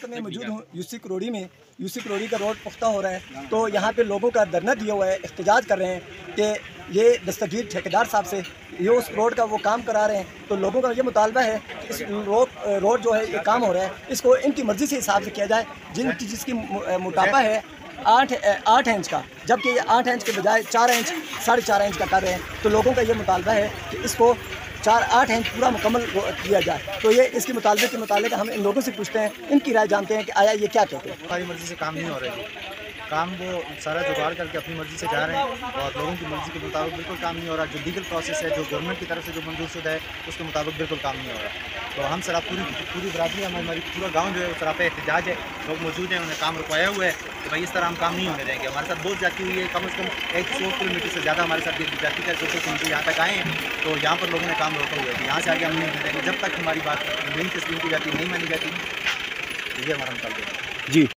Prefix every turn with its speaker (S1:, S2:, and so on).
S1: मैं मौजूद हूँ यूसी करोड़ी में। यूसी करोड़ी का रोड पुख्ता हो रहा है, तो यहाँ पे लोगों का धरना दिया हुआ है, एहतजाज कर रहे हैं कि ये दस्तगीर ठेकेदार साहब से ये उस रोड का वो काम करा रहे हैं। तो लोगों का ये मुतालबा है कि इस रोड जो है ये काम हो रहा है, इसको इनकी मर्ज़ी से हिसाब से किया जाए। जिसकी मोटापा है 8 इंच का, जबकि ये 8 इंच के बजाय 4 इंच 4.5 इंच का कर रहे हैं। तो लोगों का ये मुतालबा है कि इसको 8 इंच पूरा मुकम्मल किया जाए। तो ये इसके मुतालबे के मुतालिक हम इन लोगों से पूछते हैं, इनकी राय जानते हैं कि आया ये क्या कहते हैं।
S2: हमारी मर्ज़ी से काम नहीं हो रहा है, काम वो सारा जुगाड़ करके अपनी मर्ज़ी से जा रहे हैं और लोगों की मर्ज़ी के मुताबिक बिल्कुल काम नहीं हो रहा। जो लीगल प्रोसेस है, जो गवर्नमेंट की तरफ से जो मंजूर शुदा है, उसके मुताबिक बिल्कुल काम नहीं हो रहा। तो हम सर पूरी बरादरी, हमारी पूरा गाँव जो है उस तरह पे एहतजाज है, लोग मौजूद हैं, उन्हें काम रुकवाया हुआ है कि भाई इस तरह हम काम नहीं होने देंगे। हमारे साथ बहुत जाती हुई है, कम से कम 100 किलोमीटर से ज़्यादा हमारे साथ जाती है। 200 यहाँ तक आए हैं, तो यहाँ पर लोगों ने काम रोका हुआ है। यहाँ से आगे हम नहीं होने देंगे जब तक हमारी बात नहीं तस्लीम की जाती, नहीं मानी जाती। ये हमारा मुताबिक है।
S1: जी।